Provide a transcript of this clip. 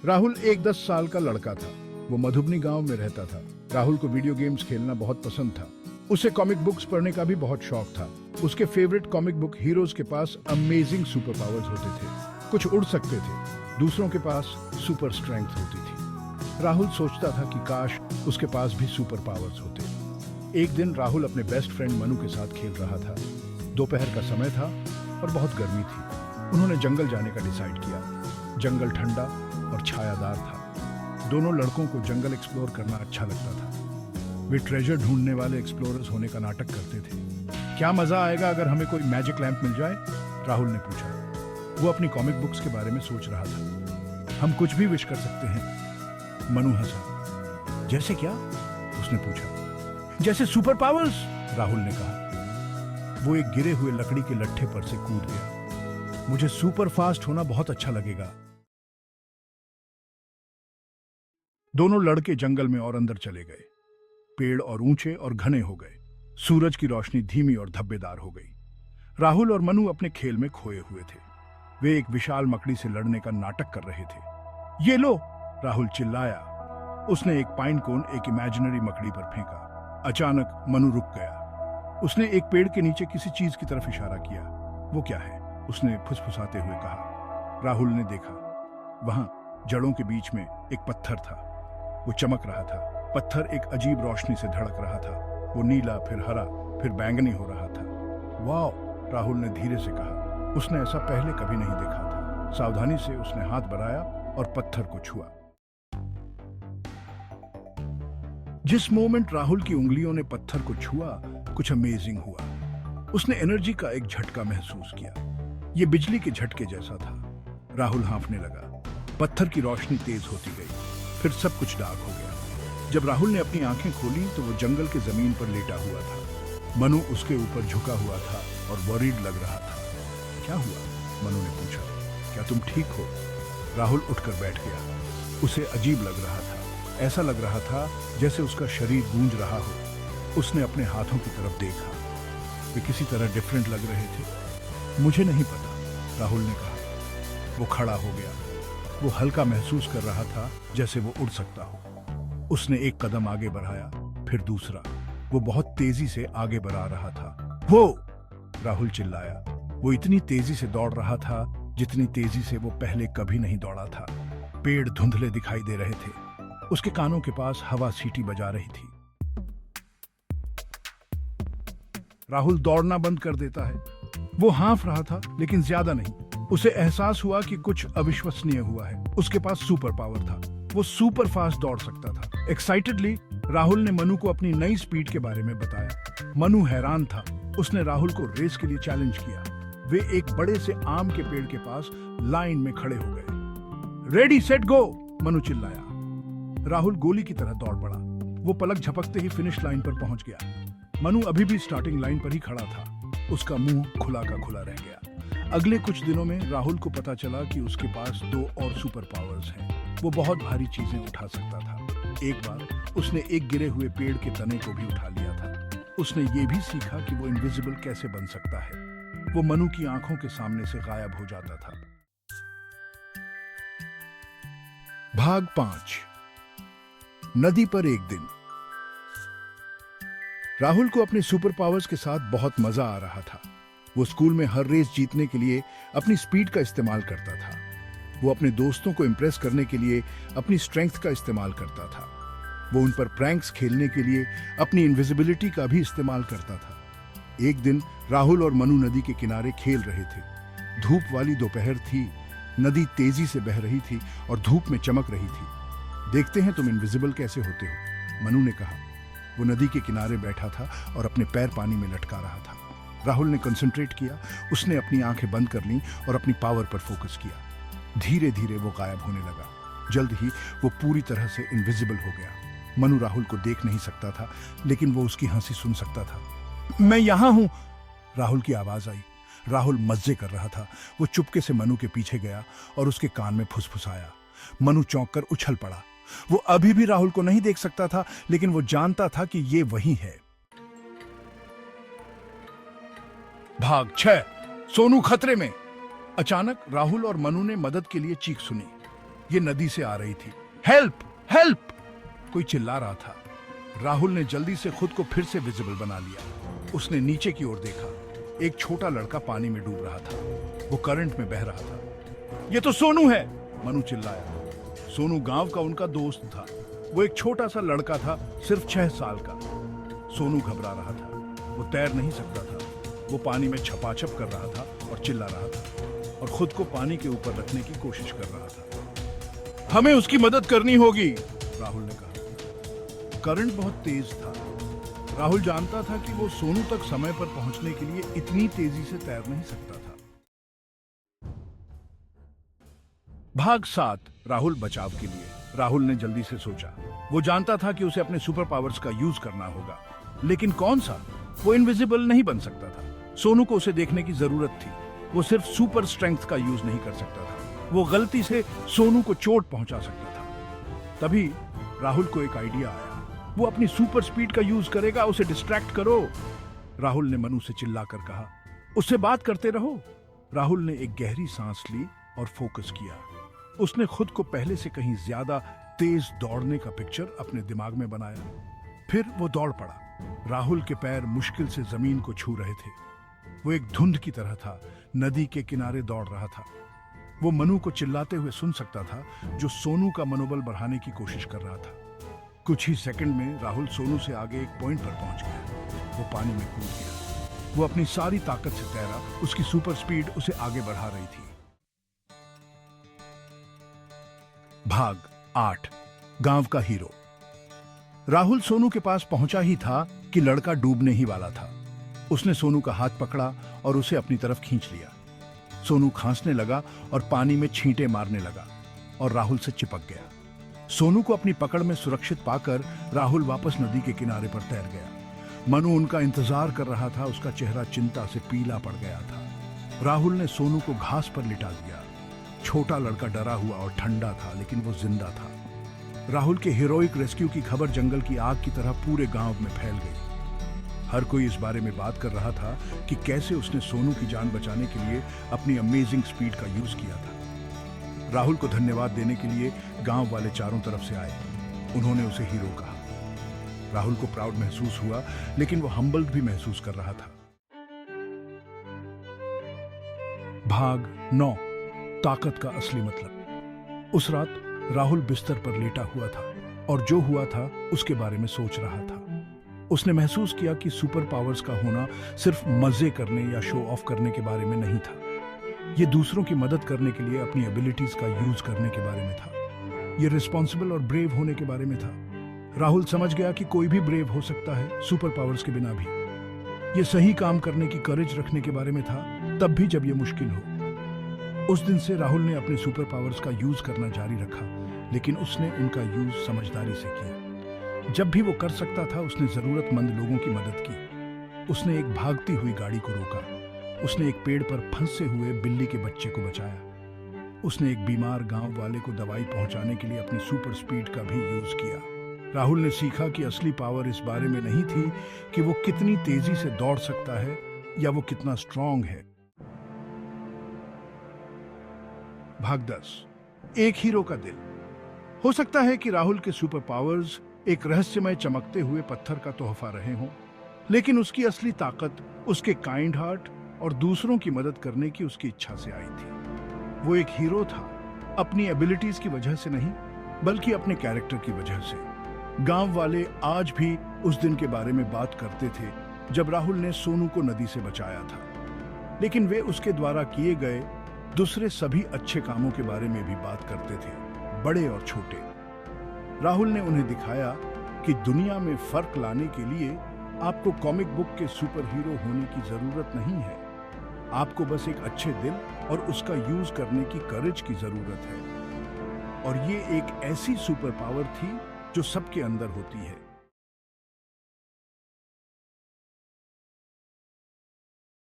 राहुल एक 10 साल का लड़का था। वो मधुबनी गांव में रहता था। राहुल को वीडियो गेम्स खेलना बहुत पसंद था। उसे कॉमिक बुक्स पढ़ने का भी बहुत शौक था। उसके फेवरेट कॉमिक बुक हीरोज के पास अमेजिंग सुपर पावर्स होते थे। कुछ उड़ सकते थे, दूसरों के पास सुपर स्ट्रेंथ होती थी। राहुल सोचता था कि काश उसके पास भी सुपर पावर्स होते। एक दिन राहुल अपने बेस्ट फ्रेंड मनु के साथ खेल रहा था। दोपहर का समय था और बहुत गर्मी थी। उन्होंने जंगल जाने का डिसाइड किया। जंगल ठंडा और छायादार था। दोनों लड़कों को जंगल एक्सप्लोर करना अच्छा लगता था। वे ट्रेजर ढूंढने वाले एक्सप्लोरर्स होने का नाटक करते थे। क्या मजा आएगा अगर हमें कोई मैजिक लैंप मिल जाए? राहुल ने पूछा। वो अपनी कॉमिक बुक्स के बारे में सोच रहा था। हम कुछ भी विश कर सकते हैं। मनु हंसा। जैसे क्या? उसने पूछा। जैसे सुपर पावर्स, राहुल ने कहा। वो एक गिरे हुए लकड़ी के लट्ठे पर से कूद गया। मुझे सुपर फास्ट होना बहुत अच्छा लगेगा। दोनों लड़के जंगल में और अंदर चले गए। पेड़ और ऊंचे और घने हो गए। सूरज की रोशनी धीमी और धब्बेदार हो गई। राहुल और मनु अपने खेल में खोए हुए थे। वे एक विशाल मकड़ी से लड़ने का नाटक कर रहे थे। ये लो, राहुल चिल्लाया। उसने एक पाइन कोन एक इमेजिनरी मकड़ी पर फेंका। अचानक मनु रुक गया। उसने एक पेड़ के नीचे किसी चीज की तरफ इशारा किया। वो क्या है? उसने फुसफुसाते हुए कहा। राहुल ने देखा। वहां जड़ों के बीच में एक पत्थर था। वो चमक रहा था। पत्थर एक अजीब रोशनी से धड़क रहा था। वो नीला, फिर हरा, फिर बैंगनी हो रहा था। वाह, राहुल ने धीरे से कहा। उसने ऐसा पहले कभी नहीं देखा था। सावधानी से उसने हाथ बढ़ाया और पत्थर को छुआ। जिस मोमेंट राहुल की उंगलियों ने पत्थर को छुआ, कुछ अमेजिंग हुआ। उसने एनर्जी का एक झटका महसूस किया। यह बिजली के झटके जैसा था। राहुल हांफने लगा। पत्थर की रोशनी तेज होती गई। फिर सब कुछ डार्क हो गया। जब राहुल ने अपनी आंखें खोली तो वो जंगल के जमीन पर लेटा हुआ था। मनु उसके ऊपर झुका हुआ था और वरीड लग रहा था। क्या हुआ? मनु ने पूछा। क्या तुम ठीक हो? राहुल उठकर बैठ गया। उसे अजीब लग रहा था। ऐसा लग रहा था जैसे उसका शरीर गूंज रहा हो। उसने अपने हाथों की तरफ देखा। वे किसी तरह डिफरेंट लग रहे थे। मुझे नहीं पता, राहुल ने कहा। वो खड़ा हो गया। वो हल्का महसूस कर रहा था, जैसे वो उड़ सकता हो। उसने एक कदम आगे बढ़ाया, फिर दूसरा। वो बहुत तेजी से आगे बढ़ा रहा था। वो! राहुल चिल्लाया। वो इतनी तेजी से दौड़ रहा था जितनी तेजी से वो पहले कभी नहीं दौड़ा था। पेड़ धुंधले दिखाई दे रहे थे। उसके कानों के पास हवा सीटी बजा रही थी। राहुल दौड़ना बंद कर देता है। वो हाँफ रहा था, लेकिन ज्यादा नहीं। उसे एहसास हुआ कि कुछ अविश्वसनीय हुआ है। उसके पास सुपर पावर था। वो सुपर फास्ट दौड़ सकता था। एक्साइटेडली राहुल ने मनु को अपनी नई स्पीड के बारे में बताया। मनु हैरान था। उसने राहुल को रेस के लिए चैलेंज किया। वे एक बड़े से आम के पेड़ के पास लाइन में खड़े हो गए। रेडी सेट गो, मनु चिल्लाया। राहुल गोली की तरह दौड़ पड़ा। वो पलक झपकते ही फिनिश लाइन पर पहुंच गया। मनु अभी भी स्टार्टिंग लाइन पर ही खड़ा था। उसका मुंह खुला का खुला रह गया। अगले कुछ दिनों में राहुल को पता चला कि उसके पास 2 और सुपर पावर्स हैं। वो बहुत भारी चीजें उठा सकता था। एक बार उसने एक गिरे हुए पेड़ के तने को भी उठा लिया था। उसने ये भी सीखा कि वो इनविजिबल कैसे बन सकता है। वो मनु की आंखों के सामने से गायब हो जाता था। भाग 5। नदी पर एक दिन। राहुल को अपने सुपर पावर्स के साथ बहुत मजा आ रहा था। वो स्कूल में हर रेस जीतने के लिए अपनी स्पीड का इस्तेमाल करता था। वो अपने दोस्तों को इम्प्रेस करने के लिए अपनी स्ट्रेंथ का इस्तेमाल करता था। वो उन पर प्रैंक्स खेलने के लिए अपनी इनविजिबिलिटी का भी इस्तेमाल करता था। एक दिन राहुल और मनु नदी के किनारे खेल रहे थे। धूप वाली दोपहर थी। नदी तेजी से बह रही थी और धूप में चमक रही थी। देखते हैं तुम इनविजिबल कैसे होते हो, मनु ने कहा। वो नदी के किनारे बैठा था और अपने पैर पानी में लटका रहा था। राहुल ने कंसंट्रेट किया। उसने अपनी आंखें बंद कर लीं और अपनी पावर पर फोकस किया। धीरे धीरे वो गायब होने लगा। जल्द ही वो पूरी तरह से इनविजिबल हो गया। मनु राहुल को देख नहीं सकता था, लेकिन वो उसकी हंसी सुन सकता था। मैं यहां हूं, राहुल की आवाज आई। राहुल मजे कर रहा था। वो चुपके से मनु के पीछे गया और उसके कान में फुसफुसाया। मनु चौंक कर उछल पड़ा। वो अभी भी राहुल को नहीं देख सकता था, लेकिन वो जानता था कि ये वही है। भाग 6। सोनू खतरे में। अचानक राहुल और मनु ने मदद के लिए चीख सुनी। ये नदी से आ रही थी। हेल्प हेल्प, कोई चिल्ला रहा था। राहुल ने जल्दी से खुद को फिर से विजिबल बना लिया। उसने नीचे की ओर देखा। एक छोटा लड़का पानी में डूब रहा था। वो करंट में बह रहा था। ये तो सोनू है, मनु चिल्लाया। सोनू गांव का उनका दोस्त था। वो एक छोटा सा लड़का था, सिर्फ 6 साल का। सोनू घबरा रहा था। वो तैर नहीं सकता था। वो पानी में छपाछप कर रहा था और चिल्ला रहा था और खुद को पानी के ऊपर रखने की कोशिश कर रहा था। हमें उसकी मदद करनी होगी, राहुल ने कहा। करंट बहुत तेज था। राहुल जानता था कि वो सोनू तक समय पर पहुंचने के लिए इतनी तेजी से तैर नहीं सकता था। भाग 7, राहुल बचाव के लिए। राहुल ने जल्दी से सोचा। वो जानता था कि उसे अपने सुपर पावर्स का यूज करना होगा, लेकिन कौन सा? वो इनविजिबल नहीं बन सकता था। सोनू को उसे देखने की जरूरत थी। वो सिर्फ सुपर स्ट्रेंथ का यूज नहीं कर सकता था। वो गलती से सोनू को चोट पहुंचा सकता था। तभी राहुल को एक आइडिया आया। वो अपनी सुपर स्पीड का यूज करेगा। उसे डिस्ट्रैक्ट करो, राहुल ने मनु से चिल्लाकर कहा। उससे बात करते रहो। राहुल ने एक गहरी सांस ली और फोकस किया। उसने खुद को पहले से कहीं ज्यादा तेज दौड़ने का पिक्चर अपने दिमाग में बनाया। फिर वो दौड़ पड़ा। राहुल के पैर मुश्किल से जमीन को छू रहे थे। वो एक धुंध की तरह था, नदी के किनारे दौड़ रहा था। वो मनु को चिल्लाते हुए सुन सकता था, जो सोनू का मनोबल बढ़ाने की कोशिश कर रहा था। कुछ ही सेकंड में राहुल सोनू से आगे एक पॉइंट पर पहुंच गया। वो पानी में कूद गया। वो अपनी सारी ताकत से तैरा। उसकी सुपर स्पीड उसे आगे बढ़ा रही थी। भाग 8, गांव का हीरो। राहुल सोनू के पास पहुंचा ही था कि लड़का डूबने ही वाला था। उसने सोनू का हाथ पकड़ा और उसे अपनी तरफ खींच लिया। सोनू खांसने लगा और पानी में छींटे मारने लगा और राहुल से चिपक गया। सोनू को अपनी पकड़ में सुरक्षित पाकर राहुल वापस नदी के किनारे पर तैर गया। मनु उनका इंतजार कर रहा था। उसका चेहरा चिंता से पीला पड़ गया था। राहुल ने सोनू को घास पर लिटा दिया। छोटा लड़का डरा हुआ और ठंडा था, लेकिन वो जिंदा था। राहुल के हीरोइक रेस्क्यू की खबर जंगल की आग की तरह पूरे गांव में फैल गई। हर कोई इस बारे में बात कर रहा था कि कैसे उसने सोनू की जान बचाने के लिए अपनी अमेजिंग स्पीड का यूज किया था। राहुल को धन्यवाद देने के लिए गांव वाले चारों तरफ से आए। उन्होंने उसे हीरो कहा। राहुल को प्राउड महसूस हुआ, लेकिन वो हम्बल्ड भी महसूस कर रहा था। भाग 9, ताकत का असली मतलब। उस रात राहुल बिस्तर पर लेटा हुआ था और जो हुआ था उसके बारे में सोच रहा था। उसने महसूस किया कि सुपर पावर्स का होना सिर्फ मजे करने या शो ऑफ करने के बारे में नहीं था। ये दूसरों की मदद करने के लिए अपनी एबिलिटीज का यूज करने के बारे में था। ये रिस्पॉन्सिबल और ब्रेव होने के बारे में था। राहुल समझ गया कि कोई भी ब्रेव हो सकता है, सुपर पावर्स के बिना भी। ये सही काम करने की करेज रखने के बारे में था, तब भी जब ये मुश्किल हो। उस दिन से राहुल ने अपने सुपर पावर्स का यूज करना जारी रखा, लेकिन उसने उनका यूज समझदारी से किया। जब भी वो कर सकता था, उसने जरूरतमंद लोगों की मदद की। उसने एक भागती हुई गाड़ी को रोका। उसने एक पेड़ पर फंसे हुए बिल्ली के बच्चे को बचाया। उसने एक बीमार गांव वाले को दवाई पहुंचाने के लिए अपनी सुपर स्पीड का भी यूज किया। राहुल ने सीखा कि असली पावर इस बारे में नहीं थी कि वो कितनी तेजी से दौड़ सकता है या वो कितना स्ट्रांग है। भाग 10, एक हीरो का दिल। हो सकता है कि राहुल के सुपर पावर्स एक रहस्यमय चमकते हुए पत्थर का तोहफा रहे हों, लेकिन उसकी असली ताकत उसके काइंड हार्ट और दूसरों की मदद करने की उसकी इच्छा से आई थी। वो एक हीरो था, अपनी एबिलिटीज की वजह से नहीं, बल्कि अपने कैरेक्टर की वजह से। गांव वाले आज भी उस दिन के बारे में बात करते थे जब राहुल ने सोनू को नदी से बचाया था, लेकिन वे उसके द्वारा किए गए दूसरे सभी अच्छे कामों के बारे में भी बात करते थे, बड़े और छोटे। राहुल ने उन्हें दिखाया कि दुनिया में फर्क लाने के लिए आपको कॉमिक बुक के सुपर हीरो होने की जरूरत नहीं है। आपको बस एक अच्छे दिल और उसका यूज करने की करेज की जरूरत है। और ये एक ऐसी सुपर पावर थी जो सबके अंदर होती है।